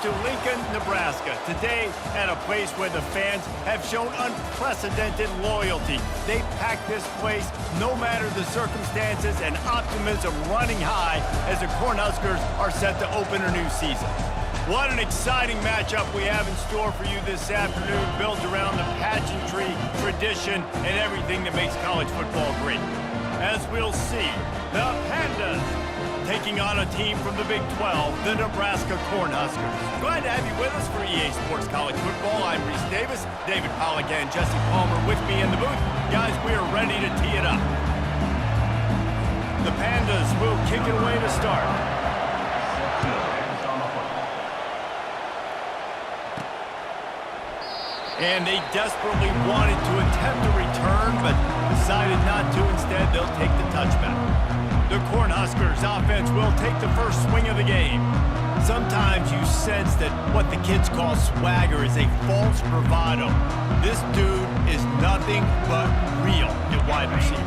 to Lincoln, Nebraska. Today, at a place where the fans have shown unprecedented loyalty. They packed this place no matter the circumstances, and optimism running high as the Cornhuskers are set to open a new season. What an exciting matchup we have in store for you this afternoon, built around the pageantry, tradition, and everything that makes college football great. As we'll see, the Pandas taking on a team from the Big 12, the Nebraska Cornhuskers. Glad to have you with us for EA Sports College Football. I'm Reese Davis, David Pollack and Jesse Palmer with me in the booth. Guys, we are ready to tee it up. The Pandas will kick it away to start. And they desperately wanted to attempt a return, but decided not to. Instead, they'll take the touchback. The Cornhuskers offense will take the first swing of the game. Sometimes you sense that what the kids call swagger is a false bravado. This dude is nothing but real at wide receiver.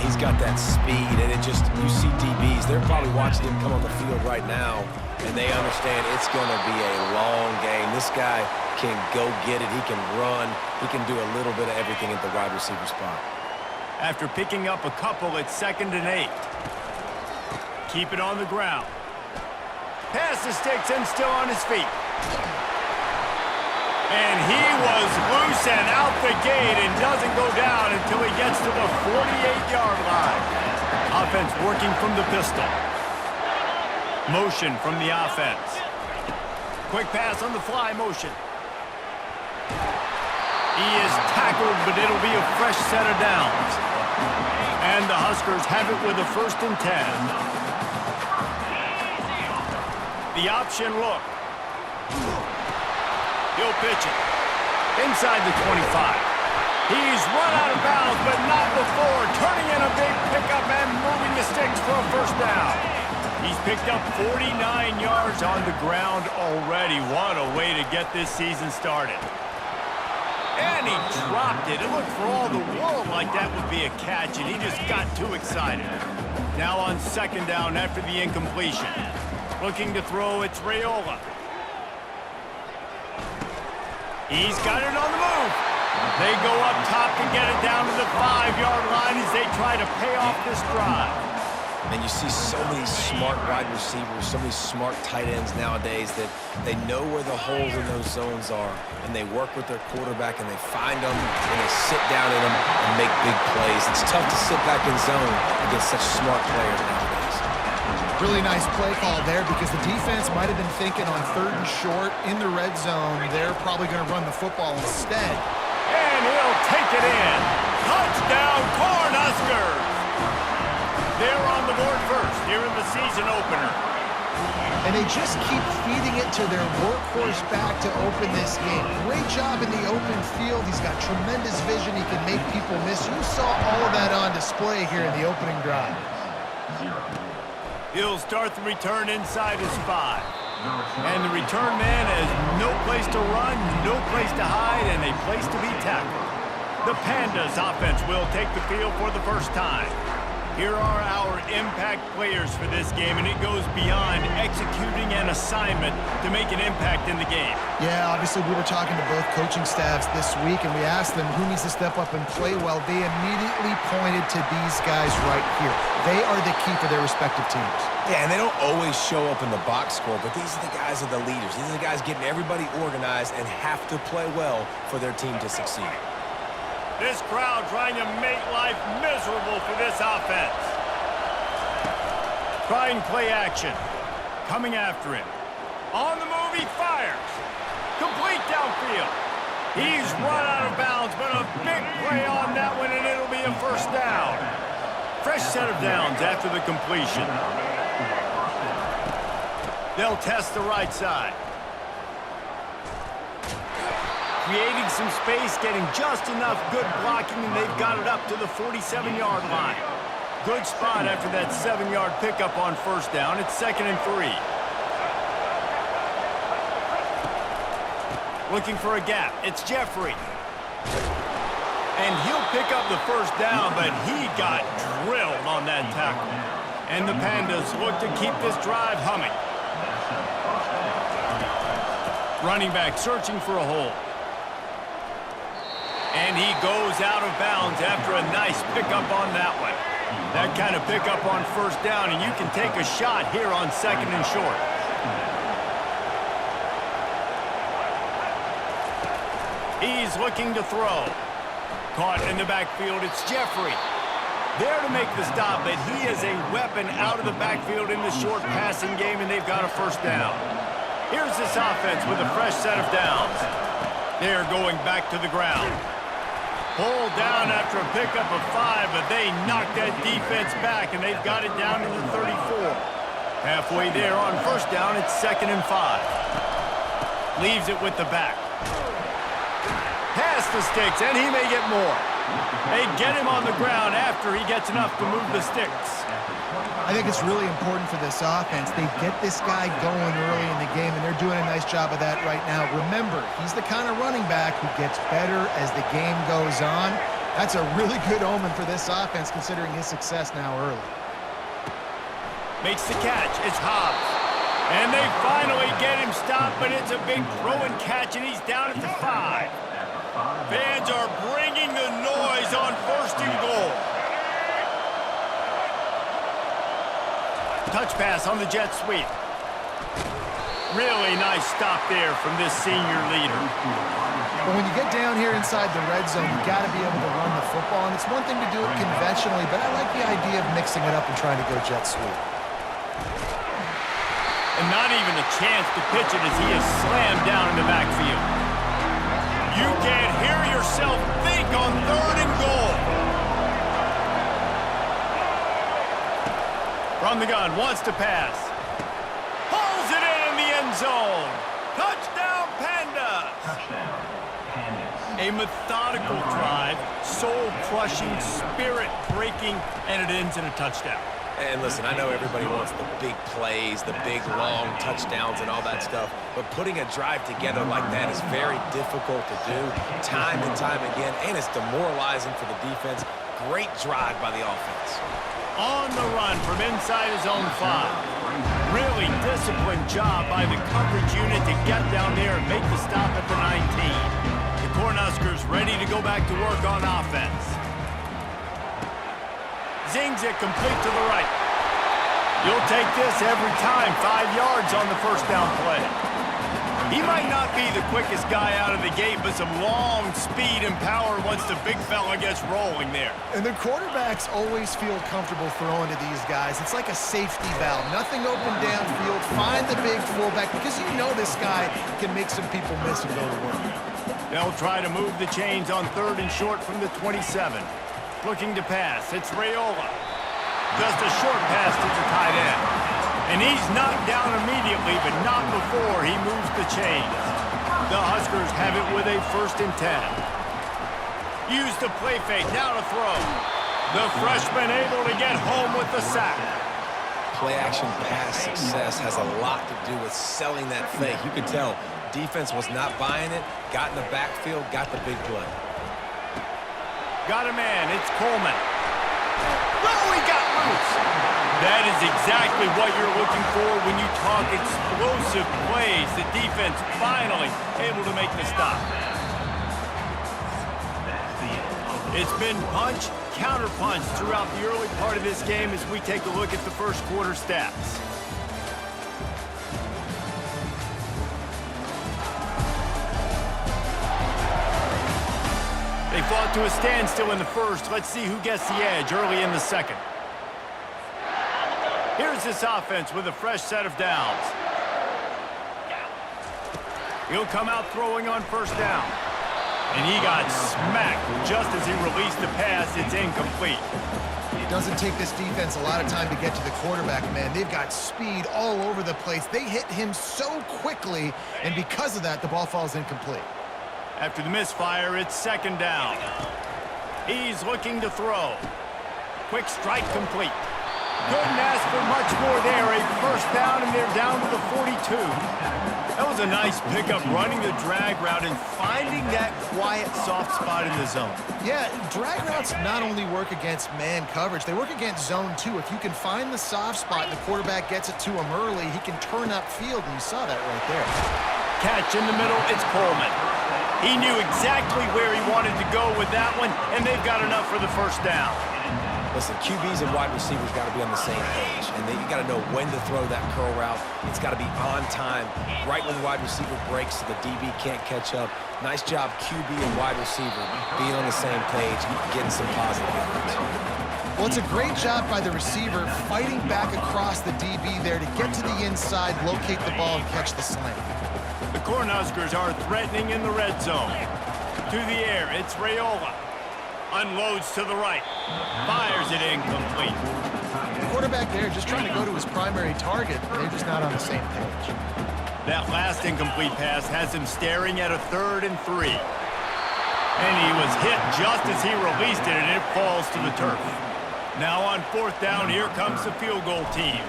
He's got that speed, and you see DBs, they're probably watching him come on the field right now, and they understand it's going to be a long game. This guy can go get it. He can run. He can do a little bit of everything at the wide receiver spot. After picking up a couple, it's 2nd and 8. Keep it on the ground. Pass the sticks and still on his feet. And he was loose and out the gate and doesn't go down until he gets to the 48-yard line. Offense working from the pistol. Motion from the offense. Quick pass on the fly motion. He is tackled, but it'll be a fresh set of downs. And the Huskers have it with a 1st and 10. The option look. He'll pitch it. Inside the 25. He's run out of bounds, but not before. Turning in a big pickup and moving the sticks for a 1st down. He's picked up 49 yards on the ground already. What a way to get this season started. And he dropped it. It looked for all the world like that would be a catch, and he just got too excited. Now on 2nd down after the incompletion. Looking to throw, it's Raiola. He's got it on the move. They go up top to get it down to the 5-yard line as they try to pay off this drive. And you see so many smart wide receivers, so many smart tight ends nowadays that they know where the holes in those zones are, and they work with their quarterback, and they find them, and they sit down in them and make big plays. It's tough to sit back in zone against such smart players nowadays. Really nice play call there because the defense might have been thinking on 3rd and short in the red zone. They're probably going to run the football instead. And he'll take it in. Touchdown, Cornhuskers! They're on the board first here in the season opener. And they just keep feeding it to their workhorse back to open this game. Great job in the open field. He's got tremendous vision. He can make people miss. You saw all of that on display here in the opening drive. He'll start the return inside his 5. And the return man has no place to run, no place to hide, and a place to be tackled. The Pandas offense will take the field for the first time. Here are our impact players for this game, and it goes beyond executing an assignment to make an impact in the game. Yeah, obviously we were talking to both coaching staffs this week, and we asked them who needs to step up and play well. They immediately pointed to these guys right here. They are the key for their respective teams. Yeah, and they don't always show up in the box score, but these are the guys that are the leaders. These are the guys getting everybody organized and have to play well for their team to succeed. This crowd trying to make life miserable for this offense. Trying play action. Coming after him. On the move, he fires. Complete downfield. He's run out of bounds, but a big play on that one, and it'll be a 1st down. Fresh set of downs after the completion. They'll test the right side. Creating some space, getting just enough good blocking, and they've got it up to the 47-yard line. Good spot after that 7-yard pickup on 1st down. It's 2nd and 3. Looking for a gap. It's Jeffrey. And he'll pick up the 1st down, but he got drilled on that tackle. And the Pandas look to keep this drive humming. Running back searching for a hole. And he goes out of bounds after a nice pickup on that one. That kind of pickup on first down, and you can take a shot here on 2nd and short. He's looking to throw. Caught in the backfield, it's Jeffrey. There to make the stop, but he is a weapon out of the backfield in the short passing game, and they've got a first down. Here's this offense with a fresh set of downs. They're going back to the ground. Pulled down after a pickup of 5, but they knocked that defense back, and they've got it down to the 34. Halfway there on first down, it's 2nd and 5. Leaves it with the back. Pass the sticks, and he may get more. They get him on the ground after he gets enough to move the sticks. I think it's really important for this offense. They get this guy going early in the game, and they're doing a nice job of that right now. Remember, he's the kind of running back who gets better as the game goes on. That's a really good omen for this offense, considering his success now early. Makes the catch. It's Hobbs. And they finally get him stopped, but it's a big throw and catch, and he's down at the 5. Fans are bringing the noise on 1st and goal. Touch pass on the jet sweep. Really nice stop there from this senior leader. But when you get down here inside the red zone, you got to be able to run the football. And it's one thing to do it conventionally, but I like the idea of mixing it up and trying to go jet sweep. And not even a chance to pitch it as he is slammed down in the backfield. You can't hear yourself think on 3rd and goal. From the gun, wants to pass. Pulls it in the end zone. Touchdown, Pandas. A methodical drive, soul-crushing, spirit-breaking, and it ends in a touchdown. And listen, I know everybody wants the big plays, the big, long touchdowns and all that stuff, but putting a drive together like that is very difficult to do time and time again, and it's demoralizing for the defense. Great drive by the offense. On the run from inside his own 5. Really disciplined job by the coverage unit to get down there and make the stop at the 19. The Cornhuskers ready to go back to work on offense. Zings it complete to the right. You'll take this every time. 5 yards on the first down play. He might not be the quickest guy out of the gate, but some long speed and power once the big fella gets rolling there. And the quarterbacks always feel comfortable throwing to these guys. It's like a safety valve. Nothing open downfield. Find the big fullback because you know this guy can make some people miss and go to work. They'll try to move the chains on 3rd and short from the 27. Looking to pass. It's Raiola. Just a short pass to the tight end. And he's knocked down immediately, but not before he moves the chains. The Huskers have it with a 1st and 10. Use the play fake, now to throw. The freshman able to get home with the sack. Play-action pass success has a lot to do with selling that fake. You could tell defense was not buying it, got in the backfield, got the big play. Got a man, it's Coleman. Oh, he got loose. That is exactly what you're looking for when you talk explosive plays. The defense finally able to make the stop. It's been punch, counter-punch throughout the early part of this game as we take a look at the first quarter stats. They fought to a standstill in the first. Let's see who gets the edge early in the second. Here's this offense with a fresh set of downs. He'll come out throwing on first down. And he got smacked just as he released the pass. It's incomplete. It doesn't take this defense a lot of time to get to the quarterback, man. They've got speed all over the place. They hit him so quickly, and because of that, the ball falls incomplete. After the misfire, it's 2nd down. He's looking to throw. Quick strike complete. Couldn't ask for much more there. A first down, and they're down to the 42. That was a nice pickup, running the drag route and finding that quiet, soft spot in the zone. Yeah, drag routes not only work against man coverage, they work against zone too. If you can find the soft spot and the quarterback gets it to him early, he can turn upfield, and you saw that right there. catch in the middle. It's Coleman. He knew exactly where he wanted to go with that one, and they've got enough for the first down. Listen, QBs and wide receivers got to be on the same page, and you got to know when to throw that curl route. It's got to be on time, right when the wide receiver breaks so the DB can't catch up. Nice job, QB and wide receiver, being on the same page, getting some positive yards. Well, it's a great job by the receiver fighting back across the DB there to get to the inside, locate the ball, and catch the slant. The Cornhuskers are threatening in the red zone. To the air, it's Raiola. Unloads to the right. Fires it incomplete. The quarterback there just trying to go to his primary target. They're just not on the same page. That last incomplete pass has him staring at a 3rd and 3. And he was hit just as he released it, and it falls to the turf. Now on 4th down, here comes the field goal team.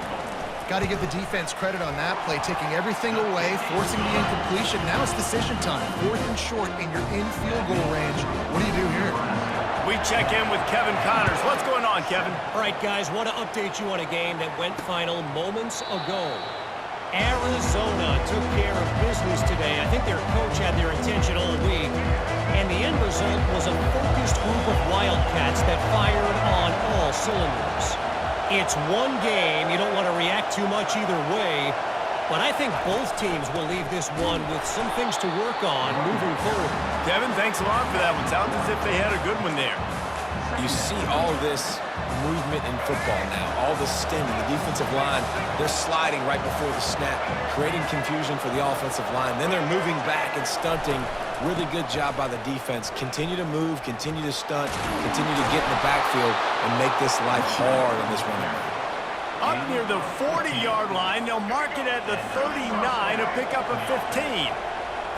Got to give the defense credit on that play, taking everything away, forcing the incompletion. Now it's decision time. 4th and short, and you're in field goal range. What do you do here? We check in with Kevin Connors. What's going on, Kevin? All right, guys, want to update you on a game that went final moments ago. Arizona took care of business today. I think their coach had their attention all week. And the end result was a focused group of Wildcats that fired on all cylinders. It's one game. You don't want to react too much either way. But I think both teams will leave this one with some things to work on moving forward. Kevin, thanks a lot for that one. Sounds as if they had a good one there. You see all this movement in football now, all the stemming, the defensive line, they're sliding right before the snap, creating confusion for the offensive line. Then they're moving back and stunting. Really good job by the defense. Continue to move, continue to stunt, continue to get in the backfield and make this life hard on this running back. Up near the 40-yard line, they'll mark it at the 39, a pickup of 15.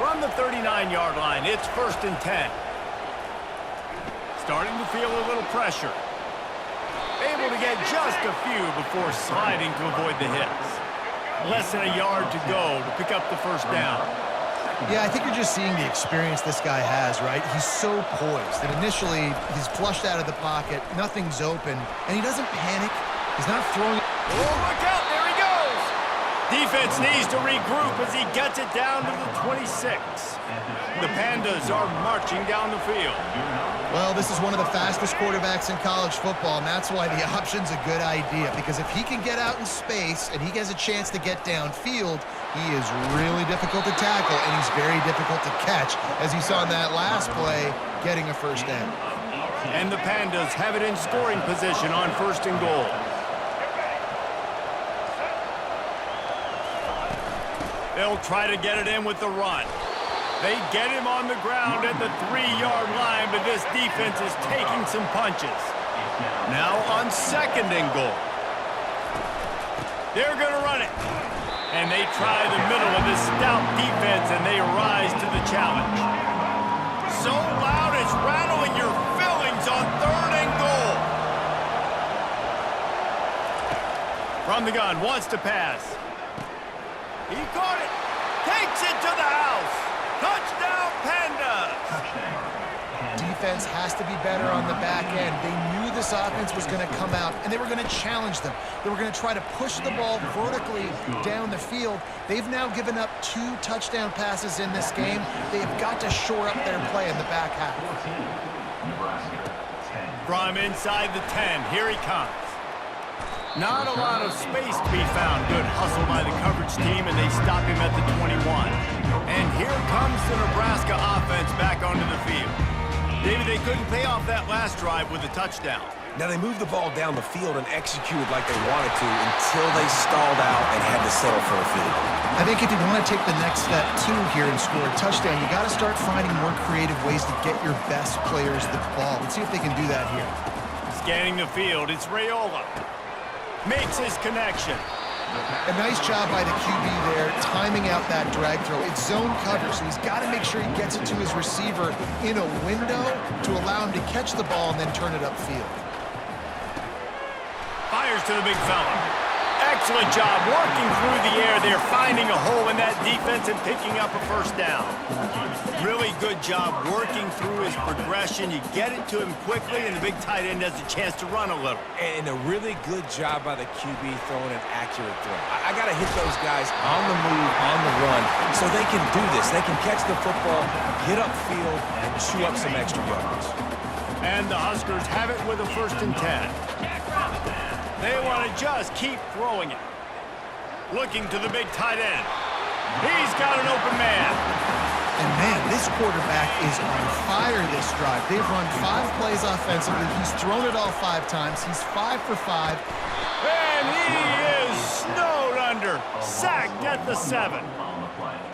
From the 39-yard line, it's 1st and 10. Starting to feel a little pressure. Able to get just a few before sliding to avoid the hits. Less than a yard to go to pick up the 1st down. Yeah, I think you're just seeing the experience this guy has, right? He's so poised that initially he's flushed out of the pocket, nothing's open, and he doesn't panic. He's not throwing. Oh, look out, there he goes! Defense needs to regroup as he gets it down to the 26. The Pandas are marching down the field. Well, this is one of the fastest quarterbacks in college football, and that's why the option's a good idea, because if he can get out in space and he has a chance to get downfield, he is really difficult to tackle, and he's very difficult to catch, as you saw in that last play, getting a 1st down. And the Pandas have it in scoring position on 1st and goal. They'll try to get it in with the run. They get him on the ground at the 3-yard line, but this defense is taking some punches. Now on 2nd and goal. They're going to run it. And they try the middle of this stout defense, and they rise to the challenge. So loud it's rattling your fillings on 3rd and goal. From the gun, wants to pass. He caught it. Takes it to the house. Touchdown, Pandas! Defense has to be better on the back end. They knew this offense was going to come out, and they were going to challenge them. They were going to try to push the ball vertically down the field. They've now given up 2 touchdown passes in this game. They've got to shore up their play in the back half. From inside the 10, here he comes. Not a lot of space to be found. Good hustle by the coverage team, and they stop him at the 21. And here comes the Nebraska offense back onto the field. David, they couldn't pay off that last drive with a touchdown. Now they moved the ball down the field and executed like they wanted to until they stalled out and had to settle for a field goal. I think if you want to take the next step, too, here and score a touchdown, you got to start finding more creative ways to get your best players the ball. Let's see if they can do that here. Scanning the field, it's Raiola. Makes his connection. A nice job by the QB there, timing out that drag throw. It's zone cover, so he's got to make sure he gets it to his receiver in a window to allow him to catch the ball and then turn it upfield. Fires to the big fella. Excellent job working through the air there, finding a hole in that defense and picking up a first down. Really good job working through his progression. You get it to him quickly, and the big tight end has a chance to run a little. And a really good job by the QB throwing an accurate throw. I got to hit those guys on the move, on the run, so they can do this. They can catch the football, get upfield, and chew up some extra yards. And the Huskers have it with a 1st and 10. They want to just keep throwing it. Looking to the big tight end. He's got an open man. And man, this quarterback is on fire this drive. They've run 5 plays offensively. He's thrown it all 5 times. He's 5 for 5. And he is snowed under. Sacked at the 7.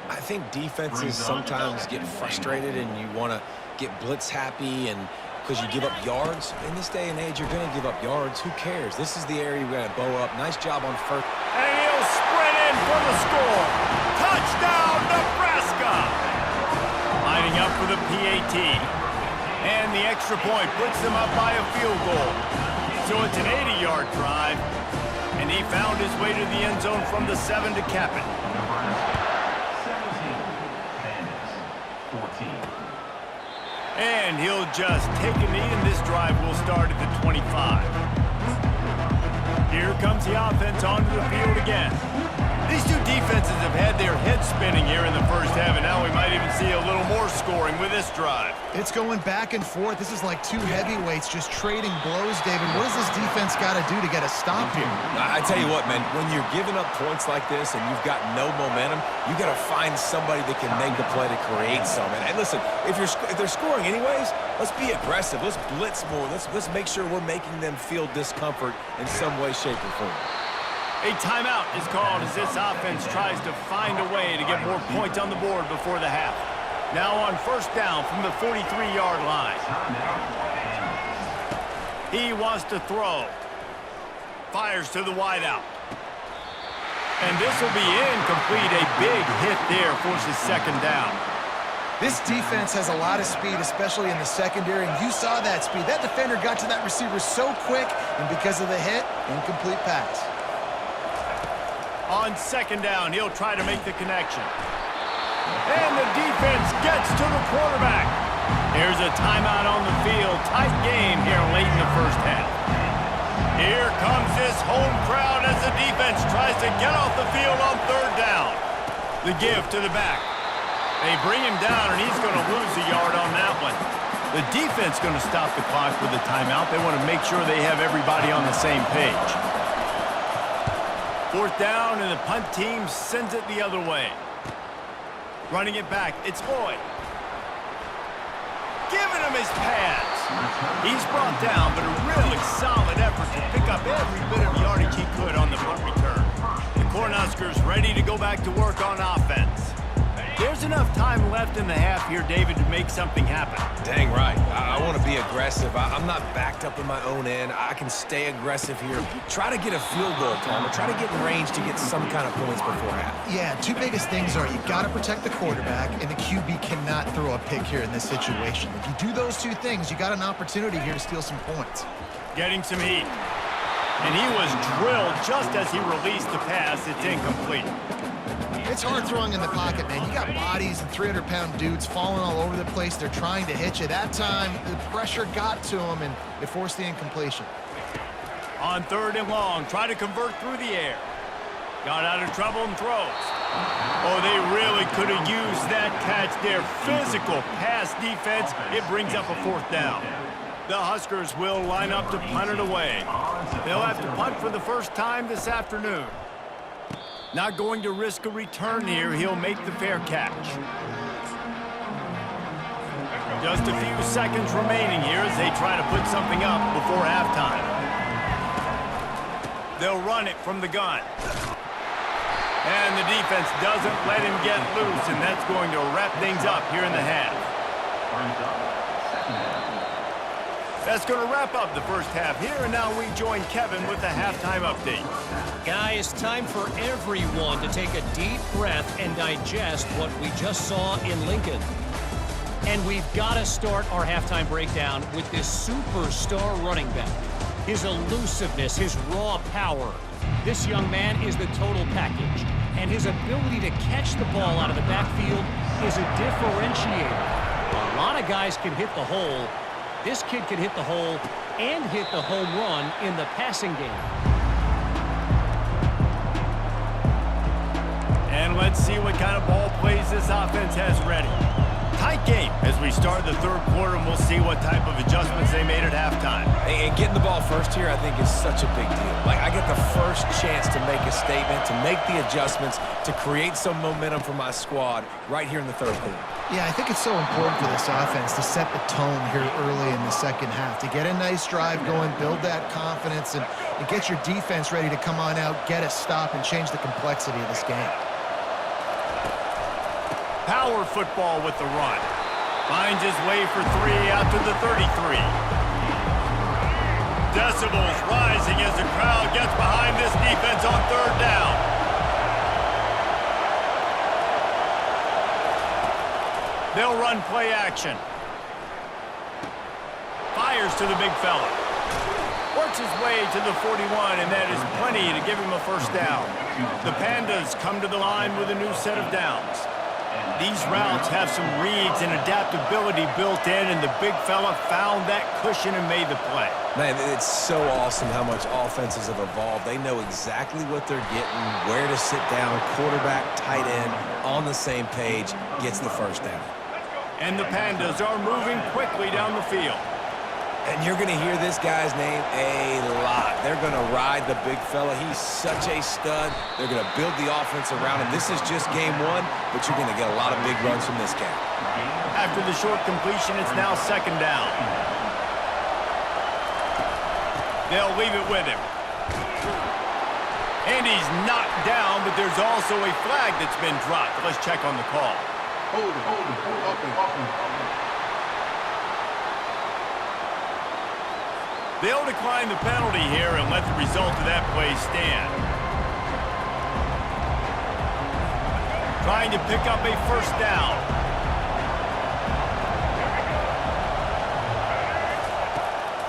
I think defenses sometimes get frustrated and you want to get blitz happy and because you give up yards. In this day and age, you're going to give up yards. Who cares? This is the area you're going to bow up. Nice job on 1st. And he'll sprint in for the score. Touchdown, Nebraska! Lining up for the PAT. And the extra point puts them up by a field goal. So it's an 80-yard drive. And he found his way to the end zone from the 7 to cap it. 14. And he'll just take a knee, and this drive will start at the 25. Here comes the offense onto the field again. These two defenses have had their heads spinning here in the first half, and now we might even see a little more scoring with this drive. It's going back and forth. This is like 2 heavyweights just trading blows, David. What does this defense got to do to get a stop here? I tell you what, man, when you're giving up points like this and you've got no momentum, you got to find somebody that can make the play to create some. And listen, if they're scoring anyways, let's be aggressive. Let's blitz more. Let's make sure we're making them feel discomfort in some way, shape, or form. A timeout is called as this offense tries to find a way to get more points on the board before the half. Now on 1st down from the 43-yard line. He wants to throw. Fires to the wideout. And this will be incomplete. A big hit there forces 2nd down. This defense has a lot of speed, especially in the secondary, and you saw that speed. That defender got to that receiver so quick, and because of the hit, incomplete pass. On 2nd down, he'll try to make the connection. And the defense gets to the quarterback. There's a timeout on the field. Tight game here late in the first half. Here comes this home crowd as the defense tries to get off the field on 3rd down. The give to the back. They bring him down, and he's going to lose a yard on that one. The defense going to stop the clock with a timeout. They want to make sure they have everybody on the same page. 4th down, and the punt team sends it the other way. Running it back, it's Boyd. Giving him his pads. He's brought down, but a really solid effort to pick up every bit of yardage he could on the punt return. The Cornhuskers ready to go back to work on offense. There's enough time left in the half here, David, to make something happen. Dang right. I want to be aggressive. I'm not backed up in my own end. I can stay aggressive here. Try to get a field goal, Palmer. Try to get in range to get some kind of points before half. Yeah, 2 biggest things are you got to protect the quarterback, and the QB cannot throw a pick here in this situation. If you do those 2 things, you got an opportunity here to steal some points. Getting some heat. And he was drilled just as he released the pass. It's incomplete. It's hard throwing in the pocket, man. You got bodies and 300-pound dudes falling all over the place. They're trying to hit you. That time, the pressure got to them, and it forced the incompletion. On 3rd and long, try to convert through the air. Got out of trouble and throws. Oh, they really could have used that catch there. Physical pass defense. It brings up a 4th down. The Huskers will line up to punt it away. They'll have to punt for the first time this afternoon. Not going to risk a return here. He'll make the fair catch. Just a few seconds remaining here as they try to put something up before halftime. They'll run it from the gun. And the defense doesn't let him get loose, and that's going to wrap things up here in the half. That's going to wrap up the first half here, and now we join Kevin with the halftime update. Guys, time for everyone to take a deep breath and digest what we just saw in Lincoln. And we've got to start our halftime breakdown with this superstar running back. His elusiveness, his raw power, This young man is the total package, and his ability to catch the ball out of the backfield is a differentiator. A lot of guys can hit the hole. This kid can hit the hole and hit the home run in the passing game. And let's see what kind of ball plays this offense has ready. Tight game as we start the third quarter, and we'll see what type of adjustments they made at halftime. And getting the ball first here, I think, is such a big deal. Like, I get the first chance to make a statement, to make the adjustments, to create some momentum for my squad right here in the third quarter. Yeah, I think it's so important for this offense to set the tone here early in the second half, to get a nice drive going, build that confidence, and get your defense ready to come on out, get a stop, and change the complexity of this game. Power football with the run. Finds his way for three out to the 33. Decibels rising as the crowd gets behind this defense on third down. They'll run play action. Fires to the big fella. Works his way to the 41, and that is plenty to give him a first down. The Pandas come to the line with a new set of downs. These routes have some reads and adaptability built in, and the big fella found that cushion and made the play. Man, it's so awesome how much offenses have evolved. They know exactly what they're getting, where to sit down, quarterback, tight end, on the same page, gets the first down. And the Pandas are moving quickly down the field. And you're going to hear this guy's name a lot. They're going to ride the big fella. He's such a stud. They're going to build the offense around him. This is just game one, but you're going to get a lot of big runs from this guy. After the short completion, it's now second down. They'll leave it with him. And he's knocked down, but there's also a flag that's been dropped. Let's check on the call. Hold it. They'll decline the penalty here and let the result of that play stand. Trying to pick up a first down.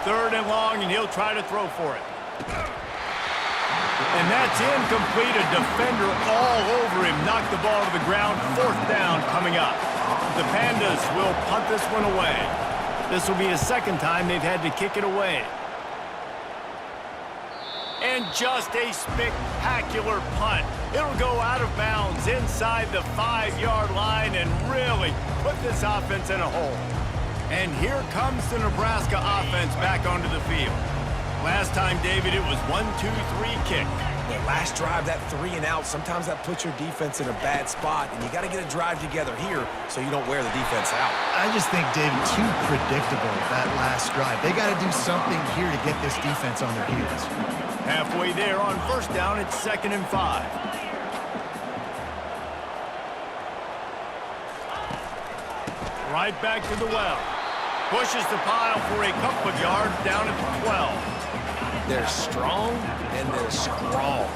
Third and long, and he'll try to throw for it. And that's incomplete. A defender all over him. Knocked the ball to the ground. Fourth down coming up. The Pandas will punt this one away. This will be the second time they've had to kick it away. And just a spectacular punt. It'll go out of bounds inside the 5-yard line and really put this offense in a hole. And here comes the Nebraska offense back onto the field. Last time, David, it was 1-2-3 kick. The last drive, that 3 and out, sometimes that puts your defense in a bad spot, and you got to get a drive together here so you don't wear the defense out. I just think, David, too predictable that last drive. They got to do something here to get this defense on their heels. Halfway there on first down, it's 2nd and 5. Right back to the well. Pushes the pile for a couple of yards down at the 12. They're strong and they're strong.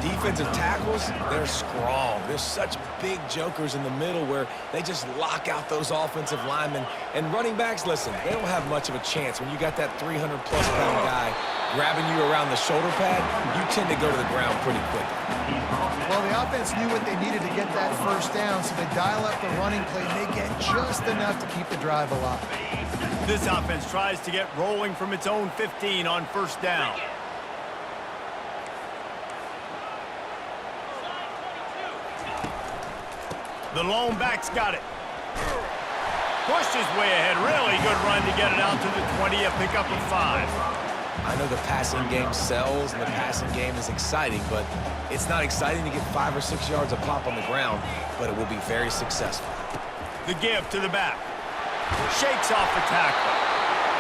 Defensive tackles, they're strong. There's such big jokers in the middle where they just lock out those offensive linemen. And running backs, listen, they don't have much of a chance. When you got that 300-plus pound guy grabbing you around the shoulder pad, you tend to go to the ground pretty quickly. Well, the offense knew what they needed to get that first down, so they dial up the running play, and they get just enough to keep the drive alive. This offense tries to get rolling from its own 15 on first down. The lone back's got it. Pushed his way ahead. Really good run to get it out to the 20, a pickup of 5. I know the passing game sells and the passing game is exciting, but it's not exciting to get 5 or 6 yards a pop on the ground, but it will be very successful. The give to the back. Shakes off the tackle.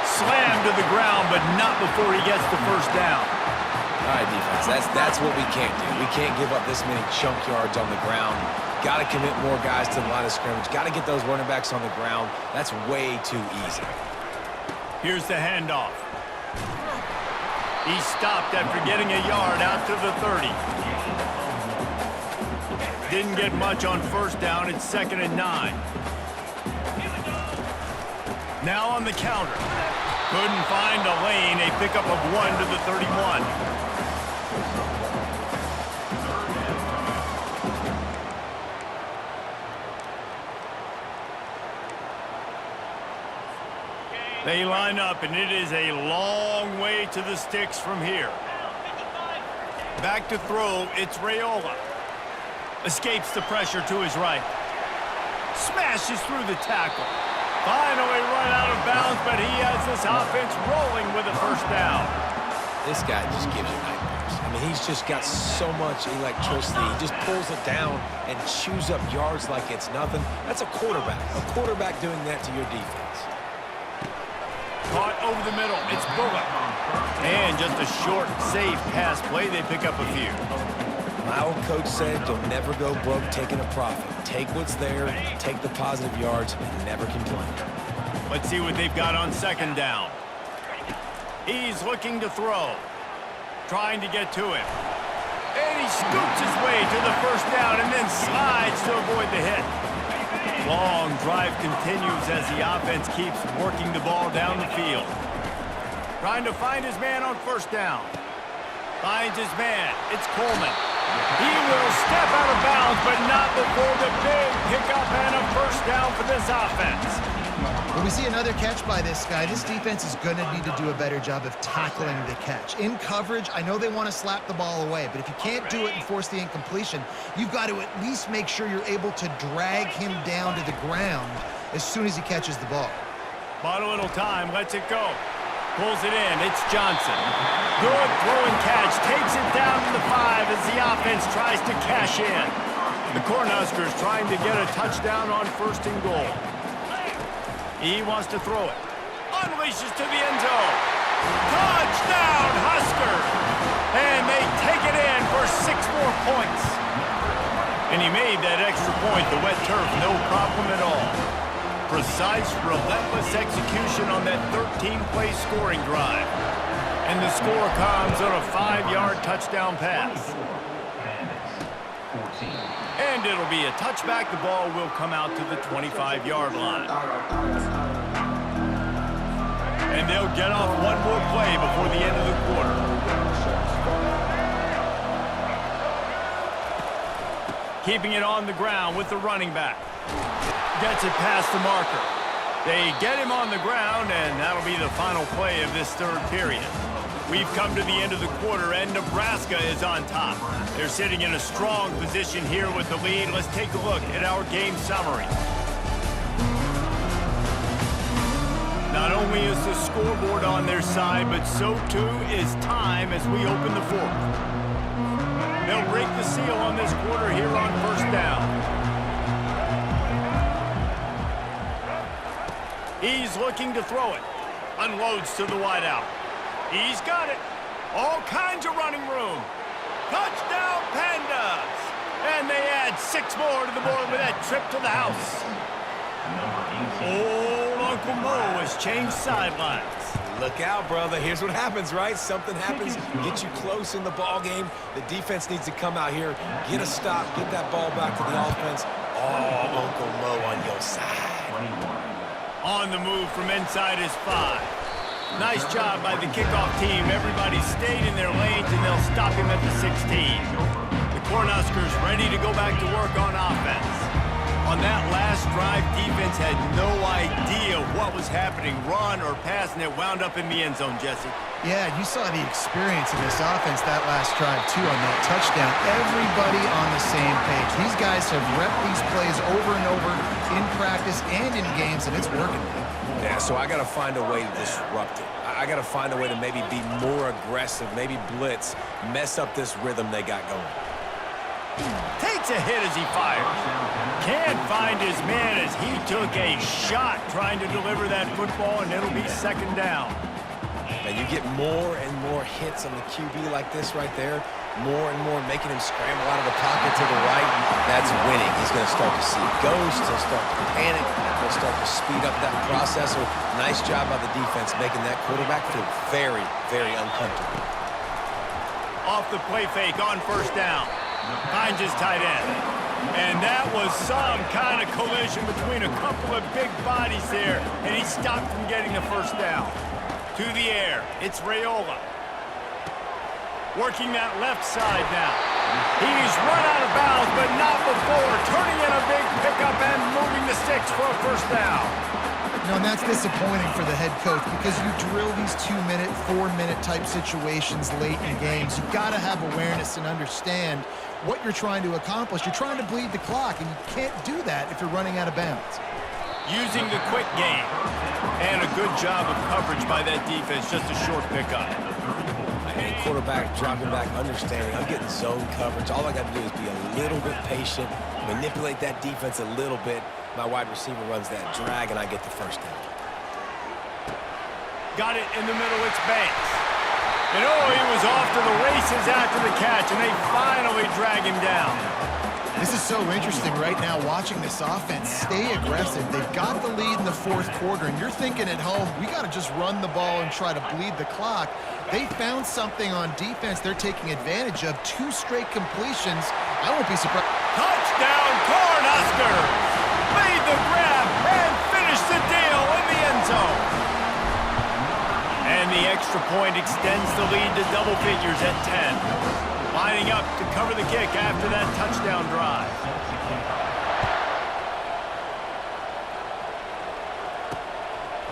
Slammed to the ground, but not before he gets the first down. All right, defense, that's what we can't do. We can't give up this many chunk yards on the ground. Got to commit more guys to the line of scrimmage. Got to get those running backs on the ground. That's way too easy. Here's the handoff. He stopped after getting a yard out to the 30. Didn't get much on first down. It's 2nd and 9. Now on the counter. Couldn't find a lane. A pickup of 1 to the 31. They line up, and it is a long way to the sticks from here. Back to throw, it's Raiola. Escapes the pressure to his right. Smashes through the tackle. Finally run out of bounds, but he has this offense rolling with a first down. This guy just gives you nightmares. I mean, he's just got so much electricity. He just pulls it down and chews up yards like it's nothing. That's a quarterback. A quarterback doing that to your defense. Caught over the middle. It's Bullock. And just a short, safe pass play. They pick up a few. My old coach said, you'll never go broke taking a profit. Take what's there, take the positive yards, and never complain. Let's see what they've got on second down. He's looking to throw. Trying to get to him. And he scoops his way to the first down and then slides to avoid the hit. Long drive continues as the offense keeps working the ball down the field. Trying to find his man on first down. Finds his man. It's Coleman. He will step out of bounds, but not before the big pickup and a first down for this offense. When we see another catch by this guy, this defense is going to need to do a better job of tackling the catch. In coverage, I know they want to slap the ball away, but if you can't do it and force the incompletion, you've got to at least make sure you're able to drag him down to the ground as soon as he catches the ball. Bought a little time, lets it go. Pulls it in, it's Johnson. Good throw and catch, takes it down to the 5 as the offense tries to cash in. The Cornhuskers trying to get a touchdown on first and goal. He wants to throw it. Unleashes to the end zone. Touchdown, Huskers! And they take it in for 6 more points. And he made that extra point, the wet turf, no problem at all. Precise, relentless execution on that 13-play scoring drive. And the score comes on a 5-yard touchdown pass. And it'll be a touchback. The ball will come out to the 25-yard line. And they'll get off one more play before the end of the quarter. Keeping it on the ground with the running back. Gets it past the marker. They get him on the ground, and that'll be the final play of this third period. We've come to the end of the quarter, and Nebraska is on top. They're sitting in a strong position here with the lead. Let's take a look at our game summary. Not only is the scoreboard on their side, but so too is time as we open the fourth. They'll break the seal on this quarter here on first down. He's looking to throw it. Unloads to the wideout. He's got it. All kinds of running room. Touchdown, Pandas! And they add 6 more to the board with that trip to the house. Old Uncle Mo has changed sidelines. Look out, brother. Here's what happens, right? Something happens, get you close in the ball game. The defense needs to come out here, get a stop, get that ball back to the offense. Oh, Uncle Mo on your side. On the move from inside his 5. Nice job by the kickoff team. Everybody stayed in their lanes, and they'll stop him at the 16. The Cornhuskers ready to go back to work on offense. On that last drive, defense had no idea what was happening, run or pass, and it wound up in the end zone, Jesse. Yeah, you saw the experience in this offense that last drive, too, on that touchdown. Everybody on the same page. These guys have repped these plays over and over in practice and in games, and it's working. Yeah, so I got to find a way to disrupt it. I got to find a way to maybe be more aggressive, maybe blitz, mess up this rhythm they got going. Takes a hit as he fires. Can't find his man as he took a shot trying to deliver that football, and it'll be second down. Now you get more and more hits on the QB like this right there, more and more making him scramble out of the pocket to the right. That's winning. He's going to start to see ghosts. He'll start to panic. He'll start to speed up that process. So nice job by the defense making that quarterback feel very, very uncomfortable. Off the play fake on first down. Finds his tight end. And that was some kind of collision between a couple of big bodies there, and he stopped from getting the first down. To the air, it's Raiola. Working that left side now. He's run out of bounds, but not before turning in a big pickup and moving the sticks for a first down. No, and that's disappointing for the head coach because you drill these 2-minute, 4-minute type situations late in games. You got to have awareness and understand what you're trying to accomplish. You're trying to bleed the clock, and you can't do that if you're running out of bounds. Using the quick game. And a good job of coverage by that defense, just a short pickup. And quarterback dropping back, understanding I'm getting zone coverage. All I got to do is be a little bit patient, manipulate that defense a little bit. My wide receiver runs that drag, and I get the first down. Got it in the middle, it's Banks. And oh, he was off to the races after the catch, and they finally drag him down. This is so interesting right now, watching this offense stay aggressive. They've got the lead in the fourth quarter, and you're thinking at home, we got to just run the ball and try to bleed the clock. They found something on defense they're taking advantage of. 2 straight completions. I won't be surprised. Touchdown, Cornhusker! Made the grab and finished the deal in the end zone. And the extra point extends the lead to double figures at 10. Lining up to cover the kick after that touchdown drive.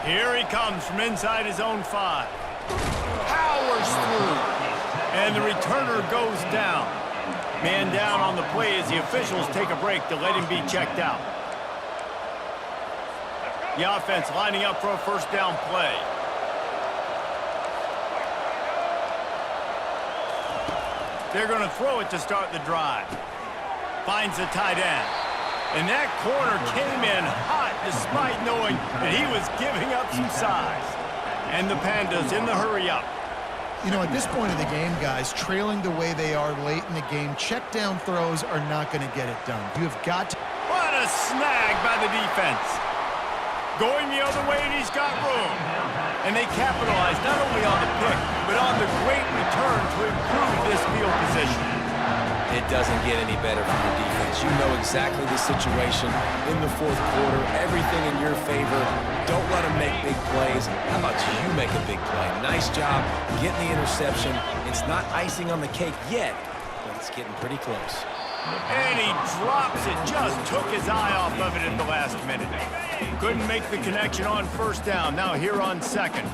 Here he comes from inside his own 5. Powers through. And the returner goes down. Man down on the play as the officials take a break to let him be checked out. The offense lining up for a first down play. They're going to throw it to start the drive. Finds the tight end. And that corner came in hot despite knowing that he was giving up some size. And the Pandas in the hurry up. You know, at this point of the game, guys, trailing the way they are late in the game, check down throws are not going to get it done. You have got to... What a snag by the defense. Going the other way, and he's got room. And they capitalize not only on the pick, but on the great return to improve this field position. It doesn't get any better from the defense. You know exactly the situation in the fourth quarter. Everything in your favor. Don't let them make big plays. How about you make a big play? Nice job getting the interception. It's not icing on the cake yet, but it's getting pretty close. And he drops it. Just took his eye off of it in the last minute. Couldn't make the connection on first down. Now here on second.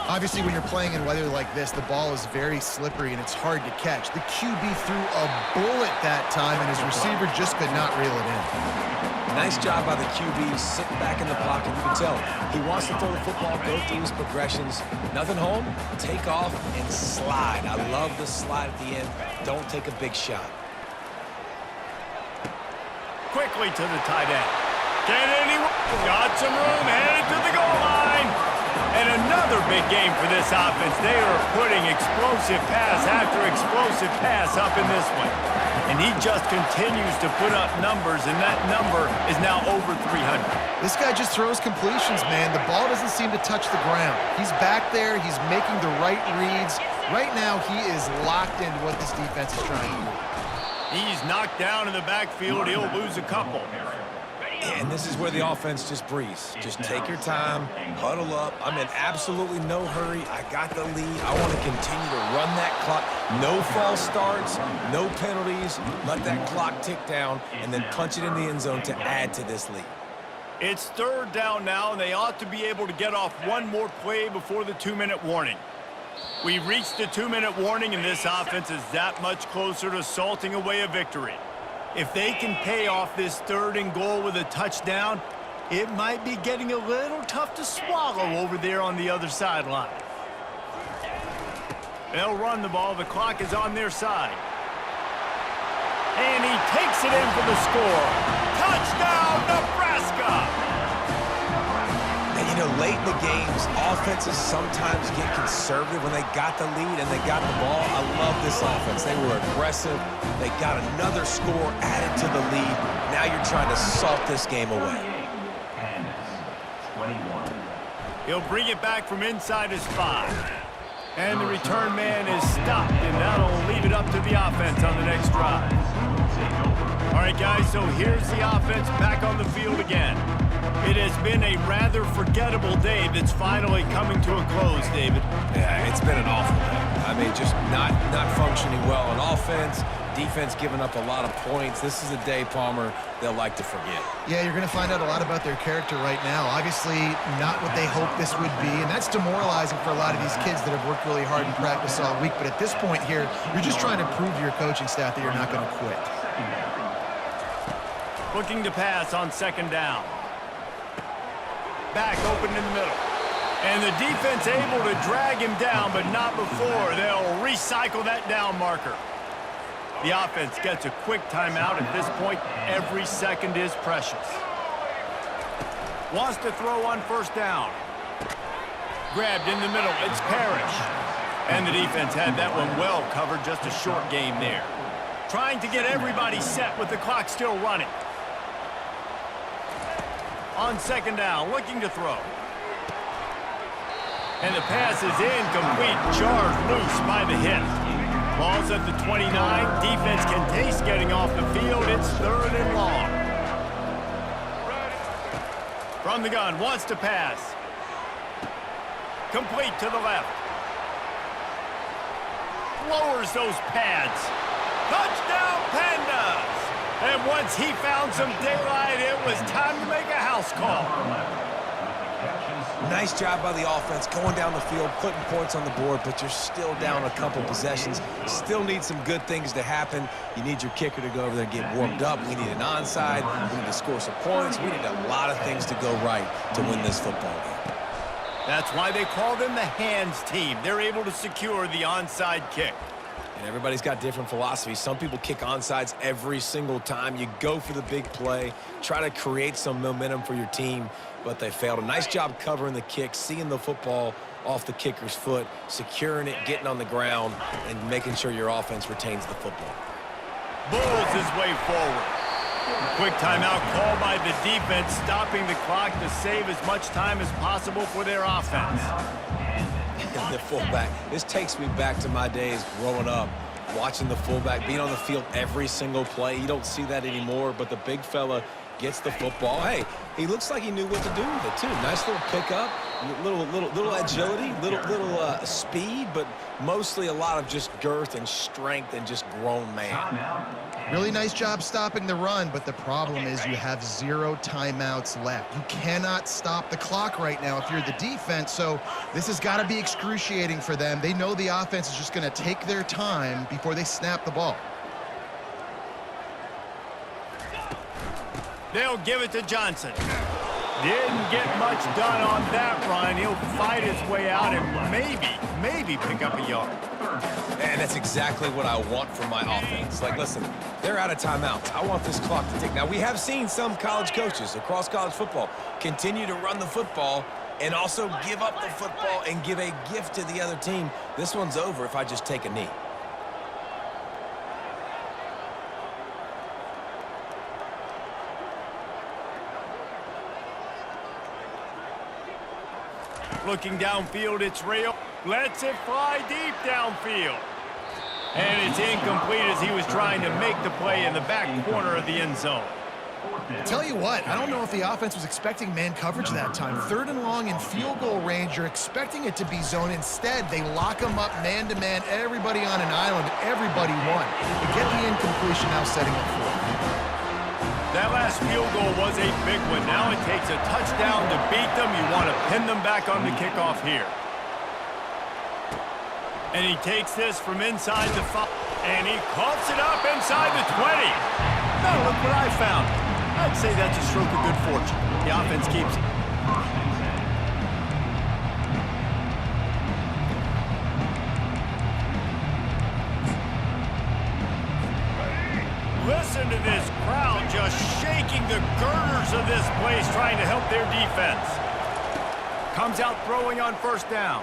Obviously, when you're playing in weather like this, the ball is very slippery and it's hard to catch. The QB threw a bullet that time, and his receiver just could not reel it in. Nice job by the QB sitting back in the pocket. You can tell he wants to throw the football, go through his progressions. Nothing home, take off, and slide. I love the slide at the end. Don't take a big shot. Quickly to the tight end. Can anyone? Got some room, headed to the goal line. And another big game for this offense. They are putting explosive pass after explosive pass up in this one. And he just continues to put up numbers, and that number is now over 300. This guy just throws completions, man. The ball doesn't seem to touch the ground. He's back there. He's making the right reads. Right now, he is locked into what this defense is trying to do. He's knocked down in the backfield. He'll lose a couple. And this is where the offense just breathes. Just take your time, huddle up. I'm in absolutely no hurry. I got the lead. I want to continue to run that clock. No false starts, no penalties. Let that clock tick down and then punch it in the end zone to add to this lead. It's third down now, and they ought to be able to get off one more play before the 2-minute warning. We've reached the 2-minute warning, and this offense is that much closer to salting away a victory. If they can pay off this 3rd and goal with a touchdown, it might be getting a little tough to swallow over there on the other sideline. They'll run the ball. The clock is on their side. And he takes it in for the score. Touchdown, Nebraska! And, you know, late in the games, offenses sometimes get conservative when they got the lead and they got the ball. I love this offense. They were aggressive. They got another score added to the lead. Now you're trying to salt this game away. He'll bring it back from inside his 5. And the return man is stopped, and that'll leave it up to the offense on the next drive. All right, guys, so here's the offense back on the field again. It has been a rather forgettable day that's finally coming to a close, David. Yeah, it's been an awful day. I mean, just not functioning well on offense. defense giving up a lot of points. This is a day, Palmer, they'll like to forget. Yeah, you're going to find out a lot about their character right now. Obviously, not what they hoped this would be, and that's demoralizing for a lot of these kids that have worked really hard in practice all week. But at this point here, you're just trying to prove to your coaching staff that you're not going to quit. Looking to pass on second down. Back open in the middle. And the defense able to drag him down, but not before. They'll recycle that down marker. The offense gets a quick timeout. At this point, every second is precious. Wants to throw on first down. Grabbed in the middle. It's Parrish. And the defense had that one well covered. Just a short game there. Trying to get everybody set with the clock still running. On second down, looking to throw. And the pass is incomplete. Charged loose by the hit. Ball's at the 29. Defense can taste getting off the field. It's third and long. From the gun, wants to pass. Complete to the left. Lowers those pads. Touchdown, Pandas! And once he found some daylight, it was time to make a house call. Nice job by the offense going down the field, putting points on the board, but you're still down a couple possessions. Still need some good things to happen. You need your kicker to go over there and get warmed up. We need an onside. We need to score some points. We need a lot of things to go right to win this football game. That's why they call them the hands team. They're able to secure the onside kick. And everybody's got different philosophies. Some people kick onsides every single time. You go for the big play, try to create some momentum for your team, but they failed. A nice job covering the kick, seeing the football off the kicker's foot, securing it, getting on the ground, and making sure your offense retains the football. Bulls his way forward. Quick timeout called by the defense, stopping the clock to save as much time as possible for their offense. The fullback. This takes me back to my days growing up, watching the fullback, being on the field every single play. You don't see that anymore, but the big fella gets the football. Hey, he looks like he knew what to do with it, too. Nice little pickup, little agility, little speed, but mostly a lot of just girth and strength and just grown man. Really nice job stopping the run, but the problem is you have 0 timeouts left. You cannot stop the clock right now if you're the defense, so this has got to be excruciating for them. They know the offense is just going to take their time before they snap the ball. They'll give it to Johnson. Didn't get much done on that run. He'll fight his way out and maybe pick up a yard. And that's exactly what I want from my offense. Like, listen, they're out of timeouts. I want this clock to tick. Now, we have seen some college coaches across college football continue to run the football and also give up the football and give a gift to the other team. This one's over if I just take a knee. Looking downfield, it's real. Lets it fly deep downfield. And it's incomplete as he was trying to make the play in the back corner of the end zone. Tell you what, I don't know if the offense was expecting man coverage that time. 3rd and long in field goal range, you're expecting it to be zone. Instead, they lock them up man-to-man, everybody on an island, everybody won. They get the incompletion, now setting up for it. That last field goal was a big one. Now it takes a touchdown to beat them. You want to pin them back on the kickoff here. And he takes this from inside the 5, and he coughs it up inside the 20. Now look what I found. I'd say that's a stroke of good fortune. The offense keeps it. Listen to this crowd just shaking the girders of this place, trying to help their defense. Comes out throwing on first down.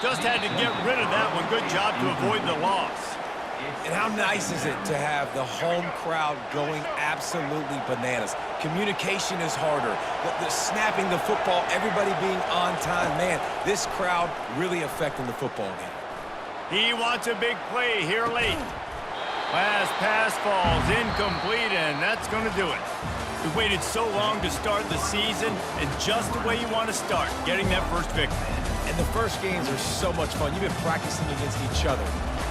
Just had to get rid of that one. Good job to avoid the loss. And how nice is it to have the home crowd going absolutely bananas? Communication is harder. The snapping the football, everybody being on time. Man, this crowd really affecting the football game. He wants a big play here late. Last pass falls incomplete, and that's going to do it. We waited so long to start the season, and just the way you want to start, getting that first victory. And the first games are so much fun. You've been practicing against each other.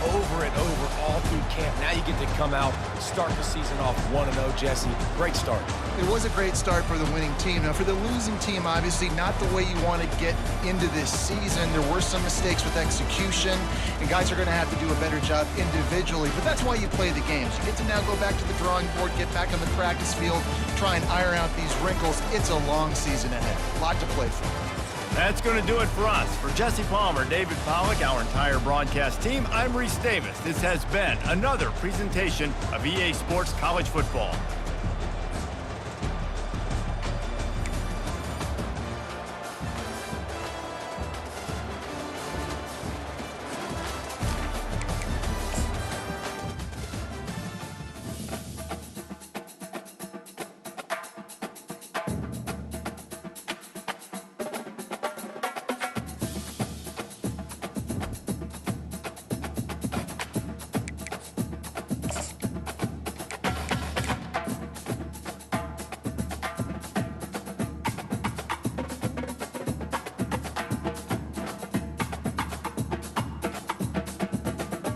over and over all through camp. Now you get to come out, start the season off 1-0, Jesse. Great start. It was a great start for the winning team. Now, for the losing team, obviously not the way you want to get into this season. There were some mistakes with execution, and guys are going to have to do a better job individually. But that's why you play the games. You get to now go back to the drawing board, get back on the practice field, try and iron out these wrinkles. It's a long season ahead. A lot to play for. That's going to do it for us. For Jesse Palmer, David Pollack, our entire broadcast team, I'm Reese Davis. This has been another presentation of EA Sports College Football.